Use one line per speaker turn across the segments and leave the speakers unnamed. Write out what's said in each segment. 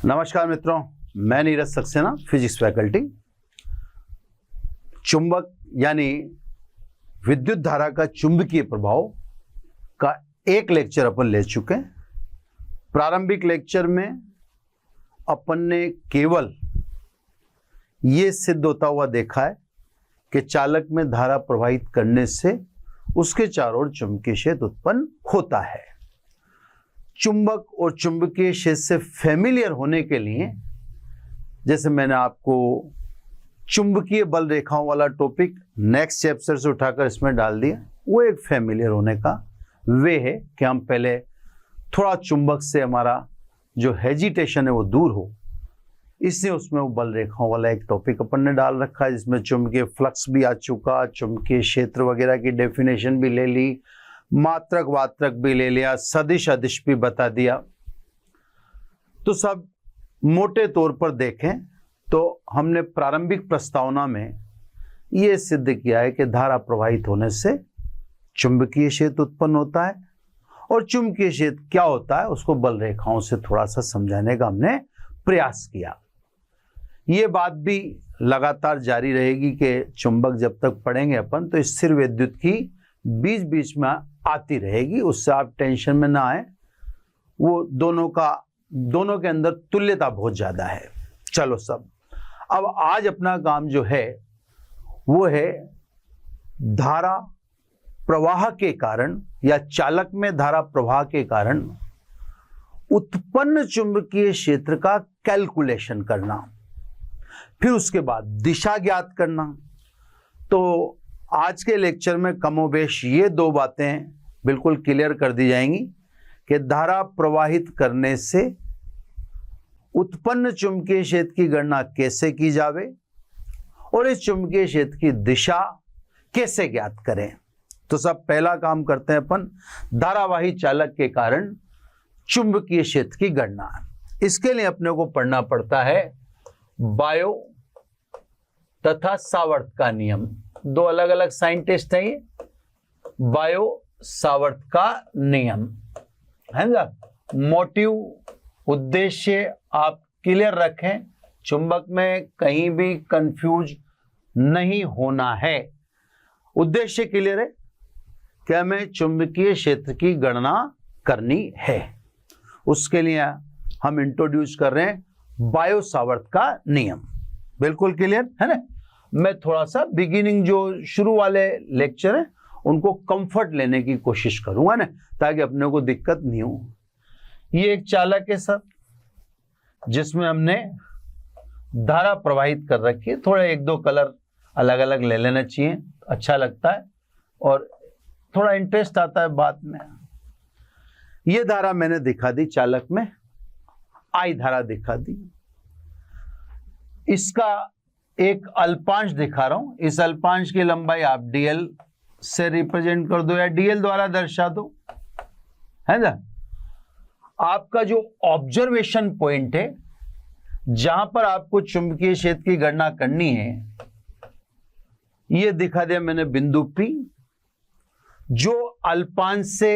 नमस्कार मित्रों, मैं नीरज सक्सेना, फिजिक्स फैकल्टी। चुंबक यानी विद्युत धारा का चुंबकीय प्रभाव का एक लेक्चर अपन ले चुके हैं। प्रारंभिक लेक्चर में अपन ने केवल ये सिद्ध होता हुआ देखा है कि चालक में धारा प्रवाहित करने से उसके चारों ओर चुंबकीय क्षेत्र उत्पन्न होता है। चुंबक और चुंबकीय क्षेत्र से फैमिलियर होने के लिए, जैसे मैंने आपको चुंबकीय बल रेखाओं वाला टॉपिक नेक्स्ट चैप्टर से उठाकर इसमें डाल दिया, वो एक फैमिलियर होने का वे है कि हम पहले थोड़ा चुंबक से हमारा जो हेजिटेशन है वो दूर हो, इसलिए उसमें वो बल रेखाओं वाला एक टॉपिक अपन ने डाल रखा है, जिसमें चुंबकीय फ्लक्स भी आ चुका, चुंबकीय क्षेत्र वगैरह की डेफिनेशन भी ले ली, मात्रक वात्रक भी ले लिया, सदिश अदिश भी बता दिया। तो सब मोटे तौर पर देखें तो हमने प्रारंभिक प्रस्तावना में यह सिद्ध किया है कि धारा प्रवाहित होने से चुंबकीय क्षेत्र उत्पन्न होता है, और चुंबकीय क्षेत्र क्या होता है उसको बल रेखाओं से थोड़ा सा समझाने का हमने प्रयास किया। ये बात भी लगातार जारी रहेगी कि चुंबक जब तक पढ़ेंगे अपन तो स्थिर विद्युत की बीच बीच में आती रहेगी, उससे आप टेंशन में ना आए। वो दोनों के अंदर तुल्यता बहुत ज्यादा है। चलो सब, अब आज अपना काम जो है वो है धारा प्रवाह के कारण या चालक में धारा प्रवाह के कारण उत्पन्न चुंबकीय क्षेत्र का कैलकुलेशन करना, फिर उसके बाद दिशा ज्ञात करना। तो आज के लेक्चर में कमोबेश ये दो बातें बिल्कुल क्लियर कर दी जाएंगी कि धारा प्रवाहित करने से उत्पन्न चुंबकीय क्षेत्र की गणना कैसे की जावे और इस चुंबकीय क्षेत्र की दिशा कैसे ज्ञात करें। तो सब पहला काम करते हैं अपन, धारावाही चालक के कारण चुंबकीय क्षेत्र की गणना। इसके लिए अपने को पढ़ना पड़ता है बायो तथा सावर्त का नियम। दो अलग अलग साइंटिस्ट हैं ये, बायो सावर्त का नियम है ना। मोटिव उद्देश्य आप क्लियर रखें, चुंबक में कहीं भी कंफ्यूज नहीं होना है। उद्देश्य क्लियर है कि हमें चुंबकीय क्षेत्र की गणना करनी है, उसके लिए हम इंट्रोड्यूस कर रहे हैं बायो सावर्त का नियम। बिल्कुल क्लियर है ना। मैं थोड़ा सा बिगिनिंग जो शुरू वाले लेक्चर है उनको कंफर्ट लेने की कोशिश करूंगा ना, ताकि अपने को दिक्कत नहीं हो। ये एक चालक है सर, जिसमें हमने धारा प्रवाहित कर रखी है। थोड़ा एक दो कलर अलग अलग ले लेना चाहिए, अच्छा लगता है और थोड़ा इंटरेस्ट आता है बात में। ये धारा मैंने दिखा दी चालक में, आई धारा दिखा दी। इसका एक अल्पांश दिखा रहा हूं, इस अल्पांश की लंबाई आप डीएल से रिप्रेजेंट कर दो या डीएल द्वारा दर्शा दो, है ना। आपका जो ऑब्जर्वेशन पॉइंट है जहां पर आपको चुंबकीय क्षेत्र की गणना करनी है, यह दिखा दिया मैंने बिंदु P, जो अल्पांश से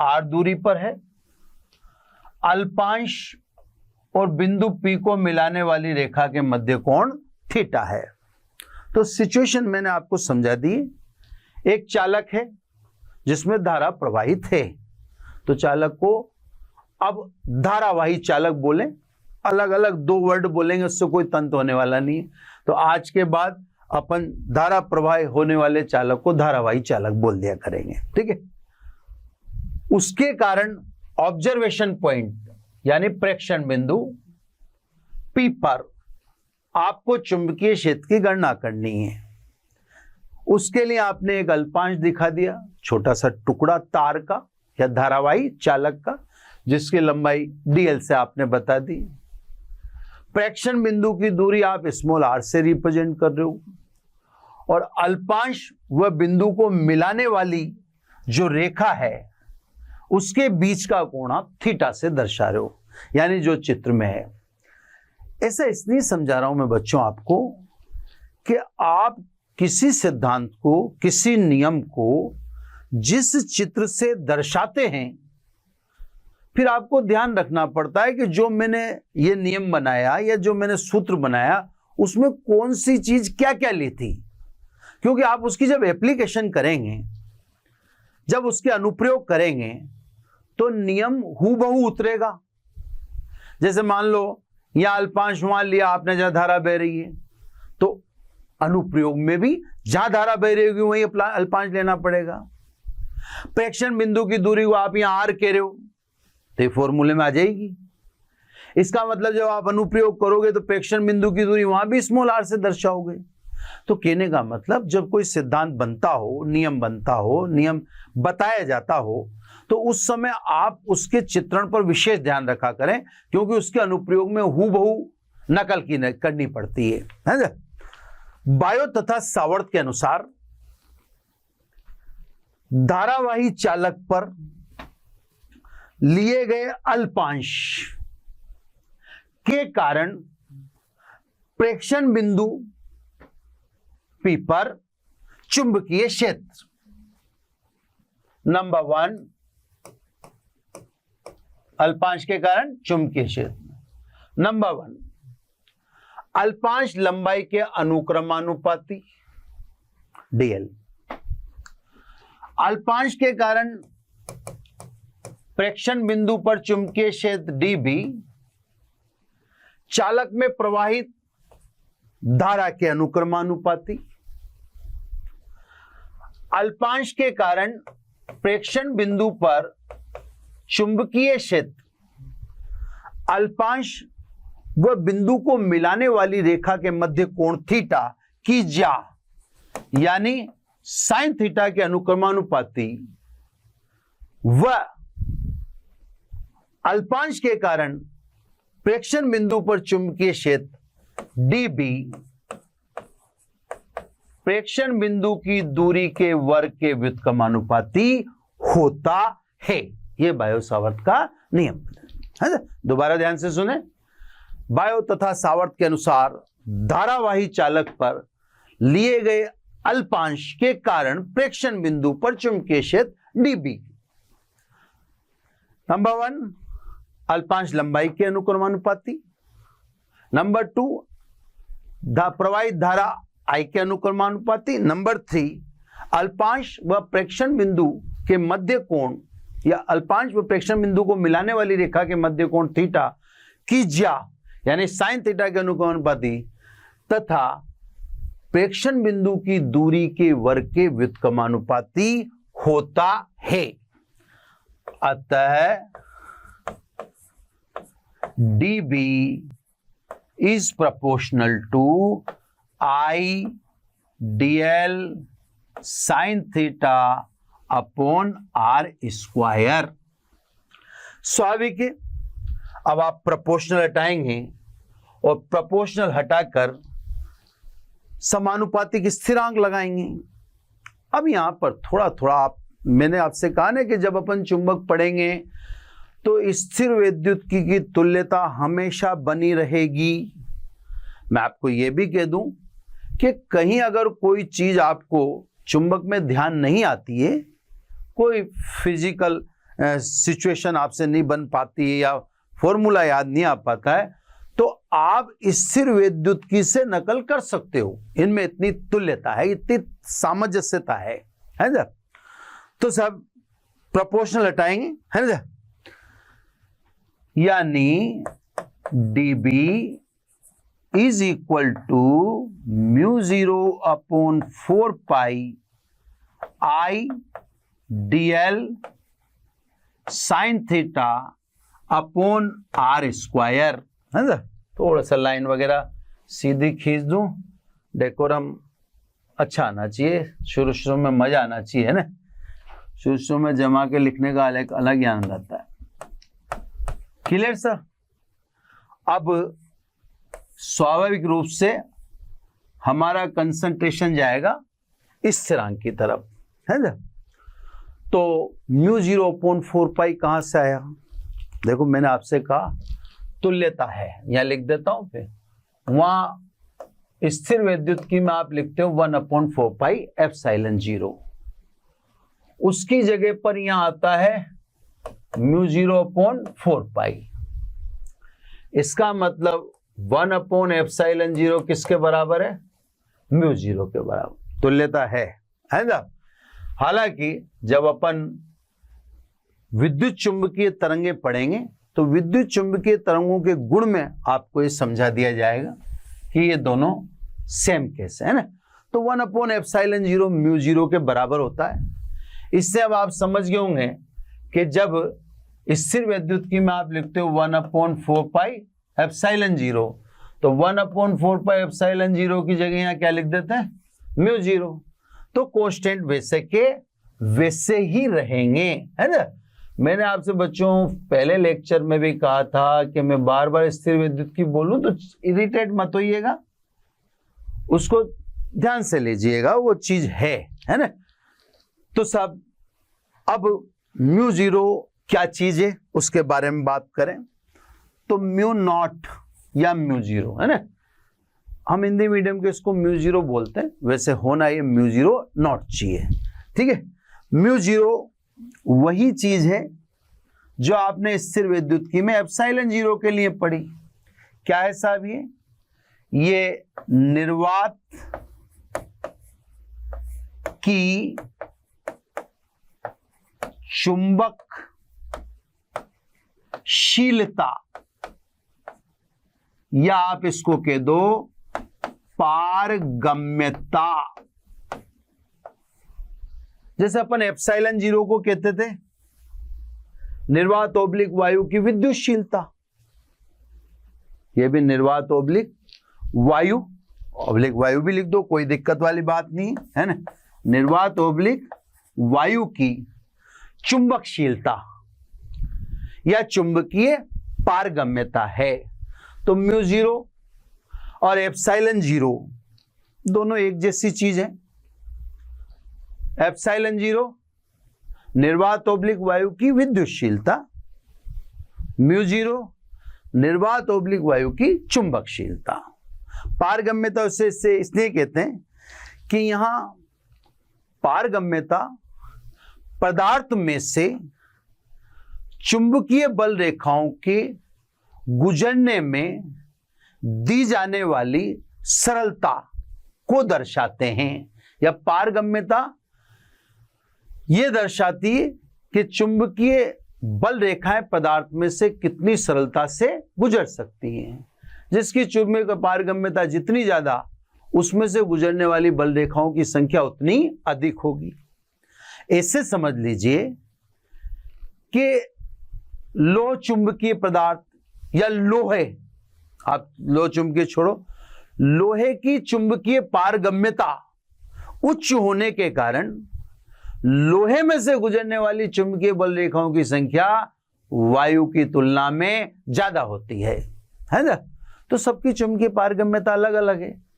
r दूरी पर है। अल्पांश और बिंदु P को मिलाने वाली रेखा के मध्य कोण थीटा है। तो सिचुएशन मैंने आपको समझा दी। एक चालक है जिसमें धारा प्रवाहित है, तो चालक को अब धारावाही चालक बोले, अलग अलग दो वर्ड बोलेंगे, उससे कोई तंत्र होने वाला नहीं है। तो आज के बाद अपन धारा प्रवाह होने वाले चालक को धारावाही चालक बोल दिया करेंगे, ठीक है। उसके कारण ऑब्जर्वेशन पॉइंट यानी प्रेक्षण बिंदु P पर आपको चुंबकीय क्षेत्र की गणना करनी है। उसके लिए आपने एक अल्पांश दिखा दिया, छोटा सा टुकड़ा तार का या धारावाही चालक का, जिसकी लंबाई dl से आपने बता दी। प्रेक्षण बिंदु की दूरी आप स्मॉल r से रिप्रेजेंट कर रहे हो, और अल्पांश व बिंदु को मिलाने वाली जो रेखा है उसके बीच का कोण आप थीटा से दर्शा रहे हो, यानी जो चित्र में है। ऐसा इसलिए समझा रहा हूं मैं बच्चों आपको कि आप किसी सिद्धांत को, किसी नियम को जिस चित्र से दर्शाते हैं, फिर आपको ध्यान रखना पड़ता है कि जो मैंने ये नियम बनाया या जो मैंने सूत्र बनाया उसमें कौन सी चीज क्या क्या ली थी, क्योंकि आप उसकी जब एप्लीकेशन करेंगे, जब उसके अनुप्रयोग करेंगे तो नियम हूबहू उतरेगा। जैसे मान लो यहां अल्पांश मान लिया आपने, जहां धारा बह रही है, तो अनुप्रयोग में भी जहां धारा बह रही होगी वहीं अल्पांश लेना पड़ेगा। प्रेक्षण बिंदु की दूरी को आप यहां आर कह रहे हो तो ये फॉर्मूले में आ जाएगी। इसका मतलब जब आप अनुप्रयोग करोगे तो प्रेक्षण बिंदु की दूरी वहां भी स्मॉल आर से दर्शाओगे। तो कहने का मतलब जब कोई सिद्धांत बनता हो, नियम बनता हो, नियम बताया जाता हो, तो उस समय आप उसके चित्रण पर विशेष ध्यान रखा करें, क्योंकि उसके अनुप्रयोग में हूबहू नकल करनी पड़ती है ना। बायो तथा सावर्त के अनुसार धारावाही चालक पर लिए गए अल्पांश के कारण प्रेक्षण बिंदु P पर चुंबकीय क्षेत्र, नंबर 1 अल्पांश के कारण चुंबकीय क्षेत्र। नंबर 1 अल्पांश लंबाई के अनुक्रमानुपाती dl। अल्पांश के कारण प्रेक्षण बिंदु पर चुंबकीय क्षेत्र db चालक में प्रवाहित धारा के अनुक्रमानुपाती। अल्पांश के कारण प्रेक्षण बिंदु पर चुंबकीय क्षेत्र अल्पांश व बिंदु को मिलाने वाली रेखा के मध्य कोण थीटा की ज्या यानी साइन थीटा के अनुक्रमानुपाती व अल्पांश के कारण प्रेक्षण बिंदु पर चुंबकीय क्षेत्र db प्रेक्षण बिंदु की दूरी के वर्ग के व्युत्क्रमानुपाती होता है। यह बायो सावर्त का नियम है। दोबारा ध्यान से सुने। बायो तथा सावर्त के अनुसार धारावाही चालक पर लिए गए अल्पांश के कारण प्रेक्षण बिंदु पर चुंबकीय क्षेत्र db। नंबर 1 अल्पांश लंबाई के अनुक्रमानुपाती। नंबर 2 प्रवाहित धारा I के अनुक्रमानुपाती। नंबर 3 अल्पांश व प्रेक्षण बिंदु के मध्य कोण या अल्पांश व प्रेक्षण बिंदु को मिलाने वाली रेखा के मध्य कोण थीटा की ज्या यानी साइन थीटा के अनुक्रमानुपाती तथा प्रेक्षण बिंदु की दूरी के वर्ग के व्युत्क्रमानुपाती होता है। अतः db is proportional to I dl sin theta upon r square. स्वाभाविक है। अब आप प्रोपोर्शनल हटाएंगे और प्रोपोर्शनल हटाकर समानुपातिक स्थिरांक लगाएंगे। अब यहां पर थोड़ा थोड़ा मैंने आपसे कहा ना कि जब अपन चुंबक पढ़ेंगे तो स्थिर वैद्युतिकी की तुल्यता हमेशा बनी रहेगी। मैं आपको यह भी कह दूं कि कहीं अगर कोई चीज आपको चुंबक में ध्यान नहीं आती है, कोई फिजिकल सिचुएशन आपसे नहीं बन पाती है या फॉर्मूला याद नहीं आ पाता है, तो आप स्थिर वैद्युतिकी से नकल कर सकते हो। इनमें इतनी तुल्यता है, इतनी सामंजस्यता है ना। तो सब प्रोपोर्शनल हटाएंगे, है ना। यानी db is equal to μ0 upon 4 pi I dl sine theta upon r square, है ना। थोड़ा सा लाइन वगैरह सीधी खींच दूं, डेकोरम अच्छा आना चाहिए, शुरू शुरू में मजा आना चाहिए, है ना। शुरू शुरू में जमा के लिखने का अलग अलग आनंद आता है। Clear sir. अब स्वाभाविक रूप से हमारा कंसंट्रेशन जाएगा स्थिरांक की तरफ, है ना। तो μ0 अपॉन 4 पाई कहां से आया? देखो मैंने आपसे कहा तुल्यता है, यहां लिख देता हूं। फिर वहां स्थिर वैद्युतिकी में आप लिखते हो 1 अपॉन 4 पाई एप्सिलॉन 0। उसकी जगह पर यहां आता है म्यू 0/4 पाई। इसका मतलब 1/ε0 किसके बराबर है? म्यू 0 के बराबर। तुल्यता है ना। हालांकि जब अपन विद्युत चुंबकीय तरंगे पढ़ेंगे तो विद्युत चुंबकीय तरंगों के गुण में आपको ये समझा दिया जाएगा कि ये दोनों सेम केस है ना। तो 1/ε0 म्यू 0 के बराबर होता है। इससे अब आप समझ गए होंगे कि जब स्थिर विद्युत में आप लिखते हो 1/4πε0, तो 1/4πε0 की जगह यहां क्या लिख देते हैं? म्यू 0। तो कांस्टेंट वैसे के वैसे ही रहेंगे, है ना। मैंने आपसे बच्चों पहले लेक्चर में भी कहा था कि मैं बार बार स्थिर विद्युत की बोलूं तो इरिटेट मत होइएगा, उसको ध्यान से लीजिएगा, वो चीज है ना। तो सब अब म्यू 0 क्या चीज है उसके बारे में बात करें तो म्यू नॉट या म्यू 0 है ना। हम हिंदी मीडियम के इसको म्यू 0 बोलते हैं, वैसे होना ये म्यू 0 नॉट चाहिए, ठीक है। म्यू 0 वही चीज है जो आपने स्थिर विद्युत में ε0 के लिए पढ़ी। क्या है साहब? ये निर्वात की चुंबकशीलता, या आप इसको कह दो पारगम्यता। जैसे अपन ε0 को कहते थे निर्वात ओब्लिक वायु की विद्युतशीलता, ये भी निर्वात ओब्लिक वायु, ओब्लिक वायु भी लिख दो, कोई दिक्कत वाली बात नहीं है ना। निर्वात ओब्लिक वायु की चुंबकशीलता या चुंबकीय पारगम्यता है। तो म्यू 0 और ε0 दोनों एक जैसी चीज है। ε0 निर्वात ओब्लिक वायु की विद्युतशीलता, म्यू 0 निर्वात ओब्लिक वायु की चुंबकशीलता। पारगम्यता उसे इसलिए कहते हैं कि यहां पारगम्यता पदार्थ में से चुंबकीय बल रेखाओं के गुजरने में दी जाने वाली सरलता को दर्शाते हैं, या पारगम्यता यह दर्शाती है कि चुंबकीय बल रेखाएं पदार्थ में से कितनी सरलता से गुजर सकती हैं। जिसकी चुंबकीय पारगम्यता जितनी ज्यादा, उसमें से गुजरने वाली बल रेखाओं की संख्या उतनी अधिक होगी। ऐसे समझ लीजिए कि लोह चुंबकीय पदार्थ या लोहे, आप लोह चुंबकीय छोड़ो, लोहे की चुंबकीय पारगम्यता उच्च होने के कारण लोहे में से गुजरने वाली चुंबकीय बल रेखाओं की संख्या वायु की तुलना में ज्यादा होती है ना। तो सबकी चुंबकीय पारगम्यता अलग अलग है।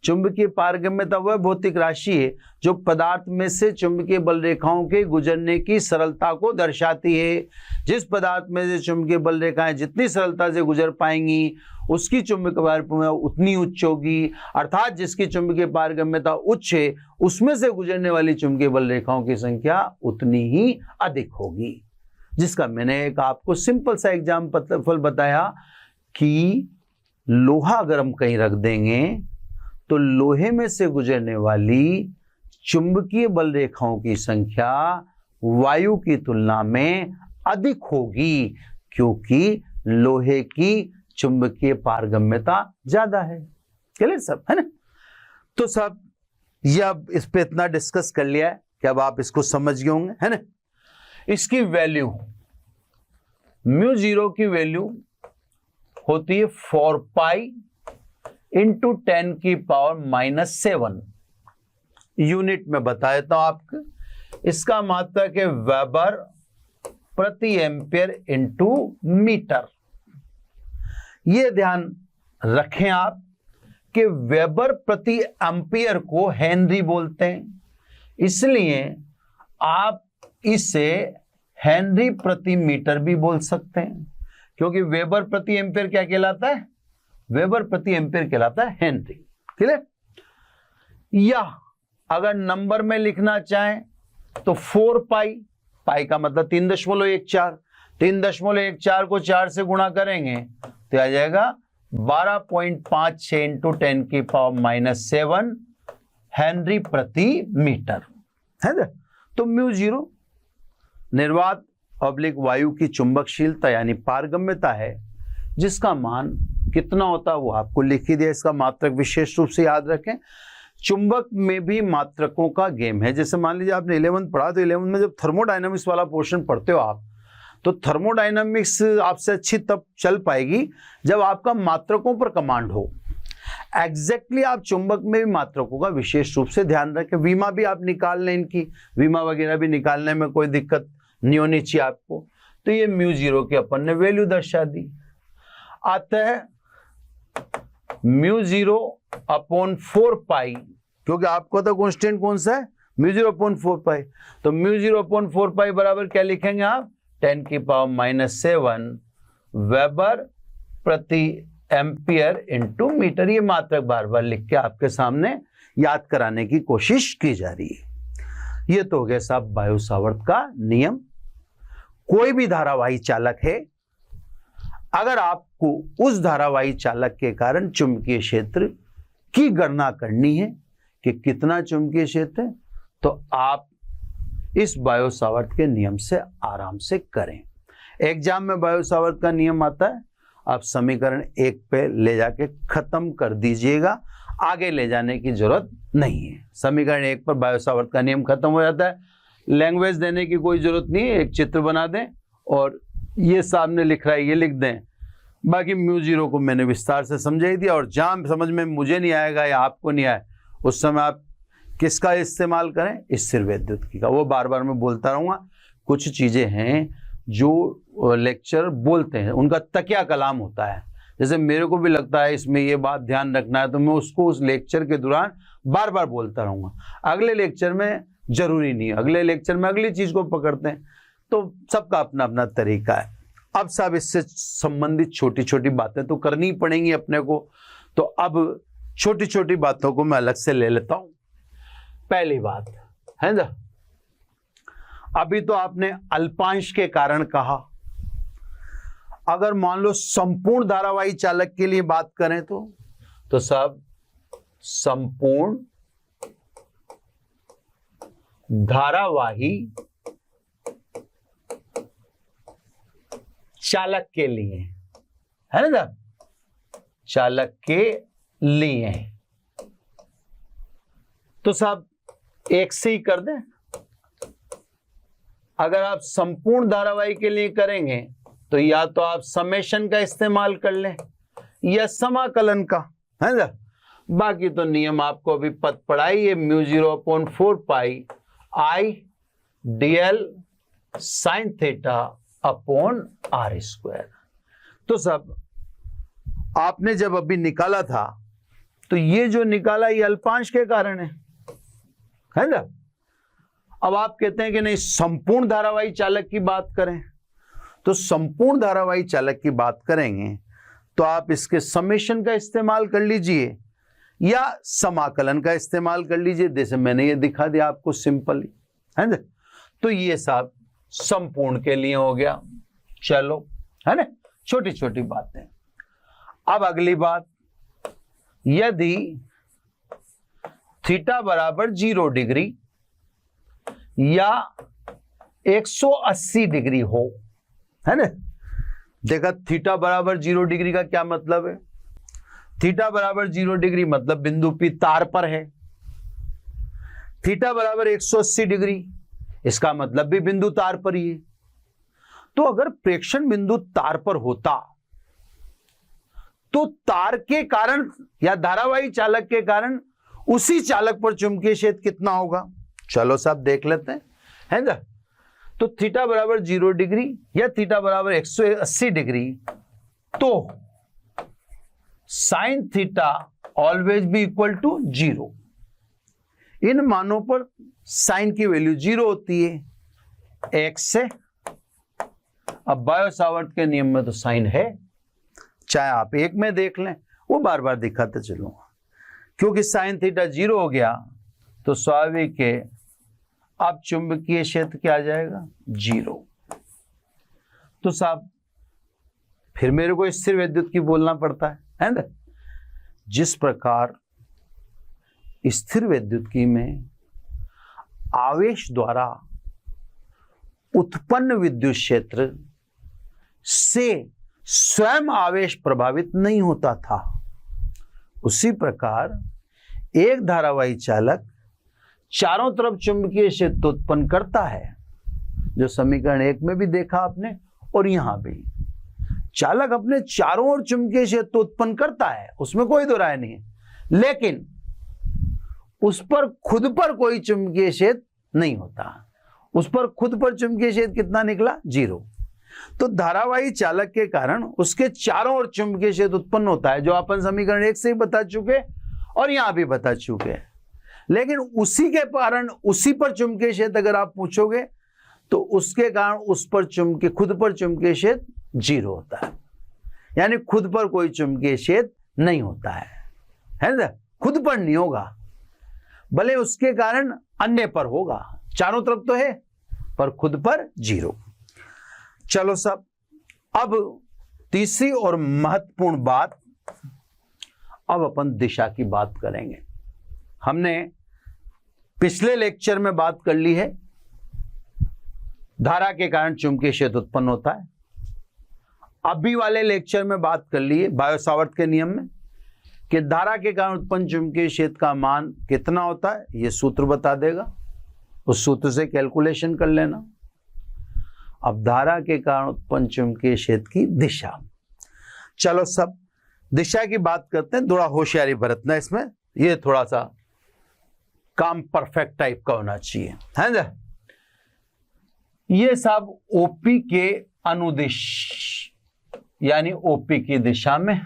चुंबकीय पारगम्यता वह भौतिक राशि है जो पदार्थ में से चुंबकीय बल रेखाओं के गुजरने की सरलता को दर्शाती है। जिस पदार्थ में से चुंबकीय बल रेखाएं जितनी सरलता से गुजर पाएंगी उसकी चुंबकीय पारगम्यता उतनी उच्च होगी, अर्थात जिसकी चुंबकीय पारगम्यता उच्च है उसमें से गुजरने वाली चुंबकीय बल रेखाओं की संख्या उतनी ही अधिक होगी। जिसका मैंने एक आपको सिंपल सा एग्जाम्पल बताया कि लोहा अगर हम कहीं रख देंगे तो लोहे में से गुजरने वाली चुंबकीय बल रेखाओं की संख्या वायु की तुलना में अधिक होगी, क्योंकि लोहे की चुंबकीय पारगम्यता ज्यादा है। क्लियर सब, है ना। तो सब ये अब इस पे इतना डिस्कस कर लिया है कि अब आप इसको समझ गए होंगे, है ना। इसकी वैल्यू म्यू 0 की वैल्यू होती है 4 पाई इंटू 10⁻⁻7। यूनिट में बता देता हूं आपको। इसका मतलब है वेबर प्रति एम्पियर इंटू मीटर। यह ध्यान रखें आप कि वेबर प्रति एम्पियर को हेनरी बोलते हैं, इसलिए आप इसे हेनरी प्रति मीटर भी बोल सकते हैं, क्योंकि वेबर प्रति एम्पियर क्या कहलाता है? वेबर प्रति एम्पियर कहलाता है हेनरी। क्लियर? या अगर नंबर में लिखना चाहें तो 4 पाई पाई का मतलब 3.14, 3.14 को 4 से गुणा करेंगे तो आ जाएगा 12.56 इंटू 10⁻⁻7 हेनरी प्रति मीटर, है ना। तो म्यू जीरो निर्वात ऑब्लिक वायु की चुंबकशीलता यानी पारगम्यता है, जिसका मान कितना होता है वो आपको लिख ही दिया। इसका मात्रक विशेष रूप से याद रखें। चुंबक में भी मात्रकों का गेम है। जैसे मान लीजिए आपने 11th पढ़ा, तो 11th में जब थर्मोडायनामिक्स वाला पोर्शन पढ़ते हो आप, तो थर्मोडायनामिक्स आपसे अच्छी तब चल पाएगी जब आपका मात्रकों पर कमांड हो। एग्जैक्टली आप चुंबक में भी मात्रकों का विशेष रूप से ध्यान रखें। वीमा भी आप निकाल लें, इनकी वीमा वगैरह भी निकालने में कोई दिक्कत नहीं होनी चाहिए आपको। तो ये म्यू जीरो की अपन ने वैल्यू दर्शा दी। आता है म्यू जीरो अपॉन 4 पाई, क्योंकि आपको तो कांस्टेंट कौन सा है, म्यू जीरो अपॉन 4 पाई। तो म्यू जीरो अपॉन 4 पाई बराबर क्या लिखेंगे आप, 10⁻⁻7 वेबर प्रति एम्पियर इंटू मीटर। ये मात्रक बार बार लिख के आपके सामने याद कराने की कोशिश की जा रही है। ये तो हो गया साहब बायो सावर्त का नियम। कोई भी धारावाही चालक है, अगर आपको उस धारावाही चालक के कारण चुंबकीय क्षेत्र की गणना करनी है कि कितना चुंबकीय क्षेत्र है, तो आप इस बायो सावर्त के नियम से आराम से करें। एग्जाम में बायो सावर्त का नियम आता है, आप समीकरण 1 पे ले जाके खत्म कर दीजिएगा, आगे ले जाने की जरूरत नहीं है। समीकरण 1 पर बायो सावर्त का नियम खत्म हो जाता है। लैंग्वेज देने की कोई जरूरत नहीं है, एक चित्र बना दें और ये सामने लिख रहा है ये लिख दें। बाकी म्यू जीरो को मैंने विस्तार से समझा ही दिया, और जहां समझ में मुझे नहीं आएगा या आपको नहीं आए, उस समय आप किसका इस्तेमाल करें, स्थिर वैद्युतिकी का। वो बार बार मैं बोलता रहूँगा। कुछ चीज़ें हैं जो लेक्चर बोलते हैं, उनका तकिया कलाम होता है। जैसे मेरे को भी लगता है इसमें ये बात ध्यान रखना है, तो मैं उसको उस लेक्चर के दौरान बार बार बोलता रहूँगा। अगले लेक्चर में जरूरी नहीं है, अगले लेक्चर में अगली चीज़ को पकड़ते हैं। तो सबका अपना अपना तरीका है। अब सब इससे संबंधित छोटी छोटी बातें तो करनी पड़ेंगी अपने को, तो अब छोटी छोटी बातों को मैं अलग से ले लेता हूं। पहली बात है ना, अभी तो आपने अल्पांश के कारण कहा। अगर मान लो संपूर्ण धारावाही चालक के लिए बात करें तो सब संपूर्ण धारावाही चालक के लिए, है ना, चालक के लिए तो साहब 1 से ही कर दें। अगर आप संपूर्ण धारावाही के लिए करेंगे तो या तो आप समेशन का इस्तेमाल कर लें या समाकलन का, है ना। बाकी तो नियम आपको अभी पद पढ़ाई है, mu zero upon 4 pi I dl sine theta upon r square. तो सब आपने जब अभी निकाला था तो ये जो निकाला ये अल्पांश के कारण है ना। अब आप कहते हैं कि नहीं संपूर्ण धारावाही चालक की बात करें, तो संपूर्ण धारावाही चालक की बात करेंगे तो आप इसके समेशन का इस्तेमाल कर लीजिए या समाकलन का इस्तेमाल कर लीजिए, जैसे मैंने ये दिखा दिया आपको सिंपली, है ना। तो ये सब संपूर्ण के लिए हो गया। चलो, है ना, छोटी छोटी बातें। अब अगली बात, यदि थीटा बराबर 0 डिग्री या 180 डिग्री हो, है ना। देखा थीटा बराबर 0 डिग्री का क्या मतलब है। थीटा बराबर 0 डिग्री मतलब बिंदु P तार पर है। थीटा बराबर 180 डिग्री इसका मतलब भी बिंदु तार पर ही है। तो अगर प्रेक्षण बिंदु तार पर होता तो तार के कारण या धारावाही चालक के कारण उसी चालक पर चुंबकीय क्षेत्र कितना होगा, चलो साहब देख लेते हैं, है ना। तो थीटा बराबर 0 डिग्री या थीटा बराबर 180 डिग्री, तो sine theta always be equal to 0। इन मानों पर साइन की वैल्यू 0 होती है, 1 से। अब बायो सावर्त के नियम में तो साइन है, चाहे आप 1 में देख लें, वो बार बार दिखाते चलूंगा। क्योंकि साइन थीटा 0 हो गया तो स्वाभाविक है अब चुंबकीय क्षेत्र क्या आ जाएगा, 0। तो साहब फिर मेरे को स्थिर विद्युत की बोलना पड़ता है ना। जिस प्रकार स्थिर विद्युत की में आवेश द्वारा उत्पन्न विद्युत क्षेत्र से स्वयं आवेश प्रभावित नहीं होता था, उसी प्रकार एक धारावाही चालक चारों तरफ चुंबकीय क्षेत्र उत्पन्न करता है, जो समीकरण 1 में भी देखा आपने और यहां भी। चालक अपने चारों ओर चुंबकीय क्षेत्र उत्पन्न करता है, उसमें कोई दो राय नहीं है, लेकिन उस पर खुद पर कोई चुंबकीय क्षेत्र नहीं होता। उस पर खुद पर चुंबकीय क्षेत्र कितना निकला, 0। तो धारावाही चालक के कारण उसके चारों ओर चुंबकीय क्षेत्र उत्पन्न होता है, जो अपन समीकरण 1 से ही बता चुके और यहां भी बता चुके। लेकिन उसी के कारण उसी पर चुंबकीय क्षेत्र अगर आप पूछोगे तो उसके कारण उस पर खुद पर चुंबकीय क्षेत्र 0 होता है, यानी खुद पर कोई चुंबकीय क्षेत्र नहीं होता है ना। खुद पर नहीं होगा, भले उसके कारण अन्य पर होगा, चारों तरफ तो है पर खुद पर 0। चलो सब, अब तीसरी और महत्वपूर्ण बात, अब अपन दिशा की बात करेंगे। हमने पिछले लेक्चर में बात कर ली है धारा के कारण चुंबकीय क्षेत्र उत्पन्न होता है। अभी वाले लेक्चर में बात कर ली है बायो-सावर्त के नियम में कि धारा के कारण उत्पन्न चुंबकीय क्षेत्र का मान कितना होता है, यह सूत्र बता देगा, उस सूत्र से कैलकुलेशन कर लेना। अब धारा के कारण उत्पन्न चुंबकीय क्षेत्र की दिशा, चलो सब दिशा की बात करते हैं। थोड़ा होशियारी बरतना इसमें, ये थोड़ा सा काम परफेक्ट टाइप का होना चाहिए, है ना। ये सब ओपी के अनुदिश यानी ओपी की दिशा में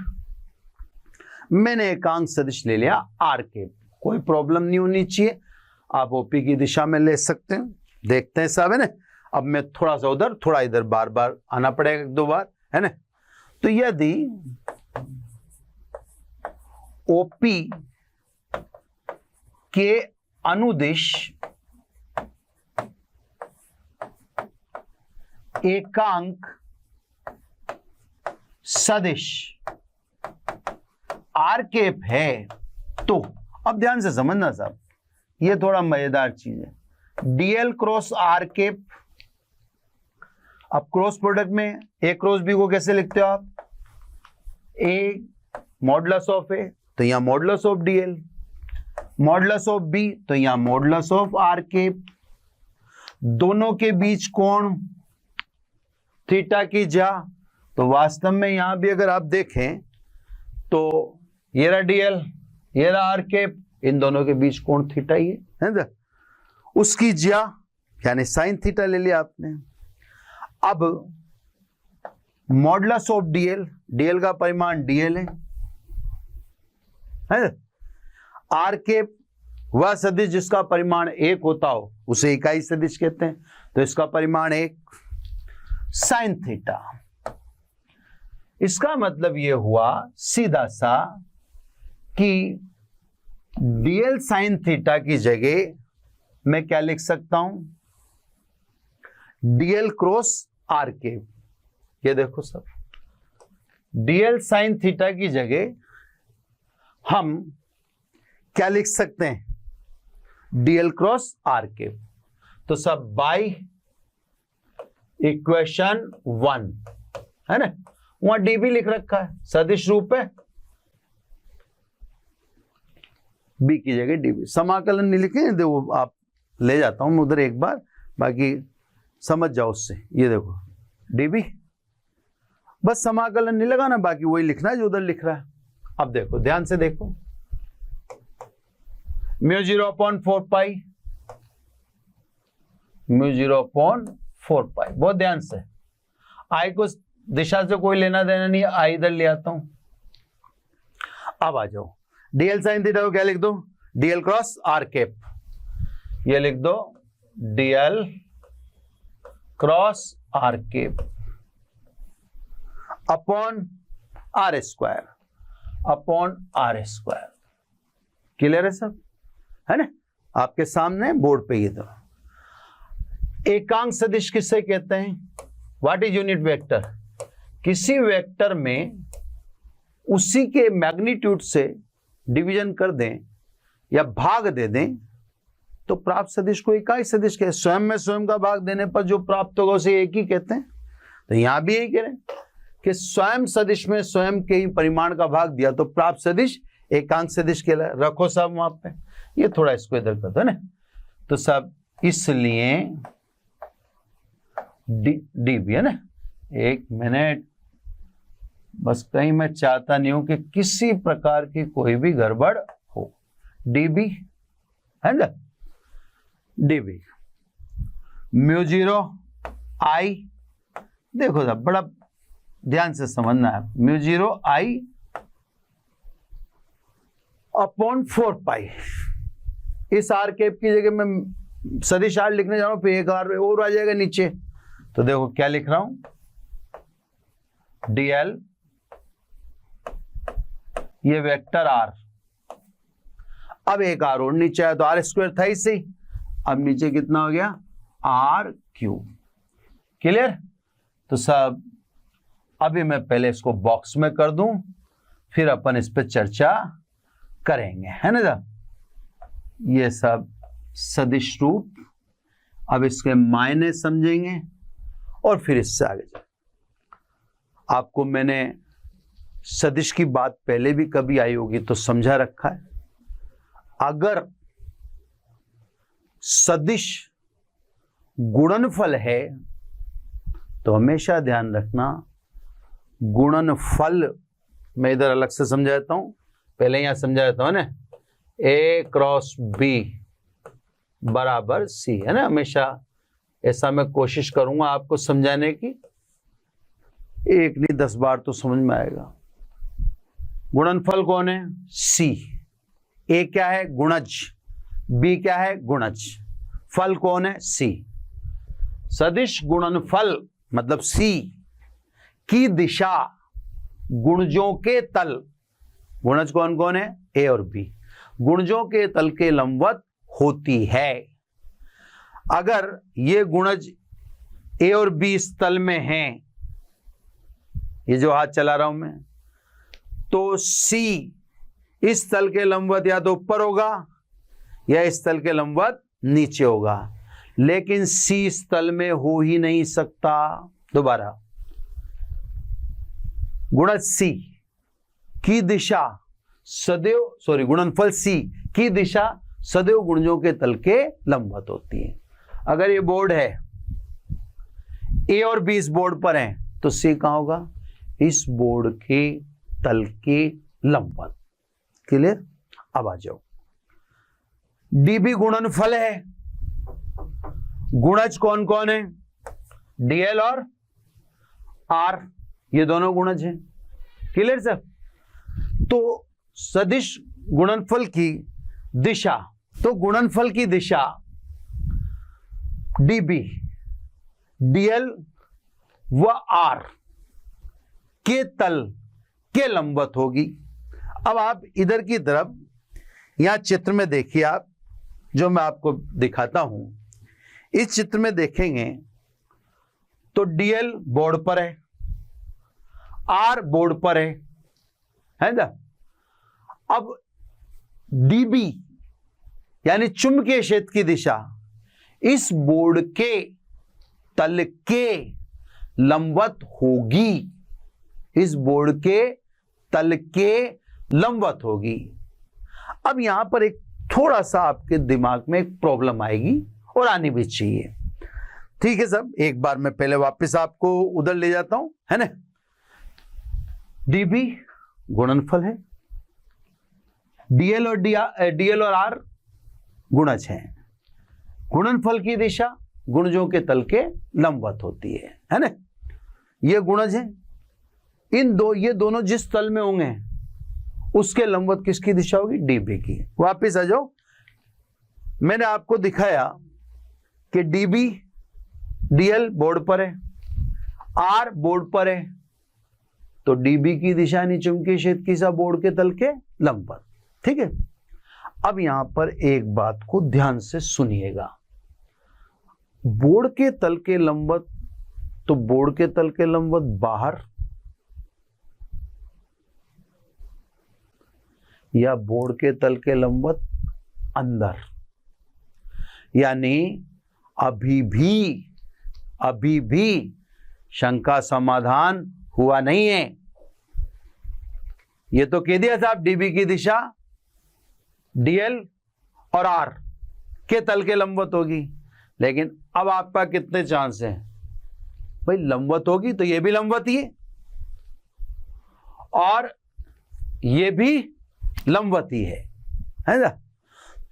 मैंने एकांक सदिश ले लिया आर के, कोई प्रॉब्लम नहीं होनी चाहिए, आप ओपी की दिशा में ले सकते हैं। देखते हैं साहब, है ना। अब मैं थोड़ा सा उधर थोड़ा इधर बार बार आना पड़ेगा, 2 बार, है ना। तो यदि ओपी के अनुदिश एकांक सदिश आर केप है, तो अब ध्यान से समझना साहब, ये थोड़ा मजेदार चीज है। डीएल क्रॉस आर केप, अब क्रॉस प्रोडक्ट में ए क्रॉस बी को कैसे लिखते हो आप, ए मॉडुलस ऑफ ए तो यहां modulus of dl, modulus of b तो यहां मॉडुलस ऑफ आर केप, दोनों के बीच कोण थीटा की जा, तो वास्तव में यहां भी अगर आप देखें तो ये रहा डीएल, ये रहा आर केप, इन दोनों के बीच कोण थीटा ही है ना। उसकी ज्या यानी साइन थीटा ले लिया आपने। अब मॉडुलस ऑफ डीएल, डीएल का परिमाण डीएल है ना? आर केप वह सदिश जिसका परिमाण 1 होता हो उसे इकाई सदिश कहते हैं, तो इसका परिमाण 1 साइन थीटा। इसका मतलब यह हुआ सीधा सा कि डीएल साइन थीटा की जगह मैं क्या लिख सकता हूं, डीएल क्रॉस आर केप। ये देखो सब, डीएल साइन थीटा की जगह हम क्या लिख सकते हैं, डीएल क्रॉस आर केप। तो सब बाई इक्वेशन 1 है ना, वहां डी भी लिख रखा है, सदिश रूप है, बी की जगह डीबी। समाकलन नहीं लिखे, देखो आप ले जाता हूं मैं उधर एक बार, बाकी समझ जाओ उससे। ये देखो डीबी, बस समाकलन नहीं लगाना, बाकी वही लिखना है जो उधर लिख रहा है। अब देखो ध्यान से देखो, म्यू 0/4 पाई, म्यू 0/4 पाई, बहुत ध्यान से। आई को दिशा से कोई लेना देना नहीं है, आई इधर ले आता हूं। अब आ जाओ, डीएल साइन थीटा को क्या लिख दो, डीएल क्रॉस आर केप। ये लिख दो dl cross r cap upon r square, upon r square. Clear है सब, है ना, आपके सामने बोर्ड पे ये दो। एकांक सदिश किससे कहते हैं? What is unit vector? किसी वेक्टर में उसी के मैग्नीट्यूड से डिवीजन कर दें या भाग दे दें तो प्राप्त सदिश को इकाई सदिश कहते हैं। स्वयं में स्वयं का भाग देने पर जो प्राप्त होगा उसे एक ही कहते हैं। तो यहां भी यही कह रहे हैं कि स्वयं सदिश में स्वयं के ही परिमाण का भाग दिया तो प्राप्त सदिश एकांक सदिश कहलाए। रखो सब वहां पे, ये थोड़ा इसको इधर कर दो ना। तो सब इसलिए डी भी है ना। एक मिनट, बस कहीं मैं चाहता नहीं हूं कि किसी प्रकार की कोई भी गड़बड़ हो। डीबी है ना, डीबी म्यू जीरो आई, देखो साहब बड़ा ध्यान से समझना है। म्यू जीरो आई अपॉन 4 पाई। इस आर कैप की जगह मैं सदिश आर लिखने जा रहा हूं, फिर एक आर और आ जाएगा नीचे। तो देखो क्या लिख रहा हूं, डीएल ये वेक्टर आर, अब एक आर और नीचे आया तो आर स्क्वायर था इससे, अब नीचे कितना हो गया आर क्यूब। क्लियर? तो सब अभी मैं पहले इसको बॉक्स में कर दूं, फिर अपन इस पे चर्चा करेंगे, है ना साहब। ये सब सदिश रूप, अब इसके मायने समझेंगे और फिर इससे आगे जाए। आपको मैंने सदिश की बात पहले भी कभी आई होगी तो समझा रखा है। अगर सदिश गुणनफल है तो हमेशा ध्यान रखना, गुणनफल मैं इधर अलग से समझाता हूं, पहले यहां समझाता हूं ना, ए क्रॉस बी बराबर सी, है ना। हमेशा ऐसा मैं कोशिश करूंगा आपको समझाने की, एक नहीं 10 बार तो समझ में आएगा। गुणनफल कौन है? सी। ए क्या है? गुणज। बी क्या है? गुणज। फल कौन है? सी। सदिश गुणनफल मतलब सी की दिशा गुणजों के तल, गुणज कौन कौन है? ए और बी, गुणजों के तल के लंबवत होती है। अगर ये गुणज ए और बी इस तल में हैं, ये जो हाथ चला रहा हूं मैं, तो सी इस तल के लंबवत या तो ऊपर होगा या इस तल के लंबवत नीचे होगा, लेकिन सी इस तल में हो ही नहीं सकता। दोबारा, गुणज सी की दिशा सदैव, गुणनफल सी की दिशा सदैव गुणजों के तल के लंबवत होती है। अगर ये बोर्ड है, ए और बी इस बोर्ड पर हैं, तो सी कहां होगा? इस बोर्ड के तल के लंबवत। क्लियर? अब आ जाओ, डीबी गुणनफल है, गुणज कौन कौन है? डीएल और आर, ये दोनों गुणज हैं। Clear sir? तो सदिश गुणनफल की दिशा, तो गुणनफल की दिशा डीबी डीएल व आर के तल के लंबवत होगी। अब आप इधर की तरफ यहां चित्र में देखिए, आप जो मैं आपको दिखाता हूं, इस चित्र में देखेंगे तो डीएल बोर्ड पर है, आर बोर्ड पर है ना। अब डीबी यानी चुंबकीय क्षेत्र की दिशा इस बोर्ड के तल के लंबवत होगी, इस बोर्ड के तल के लंबवत होगी। अब यहां पर एक थोड़ा सा आपके दिमाग में एक प्रॉब्लम आएगी और आनी भी चाहिए। ठीक है सब, एक बार मैं पहले वापस आपको उधर ले जाता हूं, है ना। डीबी गुणनफल है, डीएल और आर गुणज हैं। गुणनफल की दिशा गुणजों के तल के लंबवत होती है ना। ये गुणज है, ये दोनों जिस तल में होंगे उसके लंबवत किसकी दिशा होगी? डीबी की। वापिस आ जाओ, मैंने आपको दिखाया कि डीबी डीएल बोर्ड पर है, आर बोर्ड पर है, तो डीबी की दिशा यानी चुंबकीय क्षेत्र की दिशा बोर्ड के तल के लंबवत। ठीक है। अब यहां पर एक बात को ध्यान से सुनिएगा, बोर्ड के तल के लंबवत, तो बोर्ड के तल के लंबवत बाहर या बोर्ड के तल के लंबवत अंदर, यानी अभी भी शंका समाधान हुआ नहीं है। ये तो कह दिया साहब डीबी की दिशा डीएल और आर के तल के लंबवत होगी, लेकिन अब आपका कितने चांस हैं भाई? लंबवत होगी तो ये भी लंबवत ही है और ये भी लंबवत ही है ना?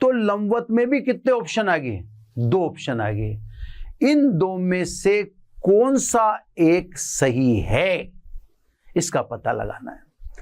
तो लंबवत में भी कितने ऑप्शन आ गए? 2 ऑप्शन आ गए। इन 2 में से कौन सा एक सही है, इसका पता लगाना है।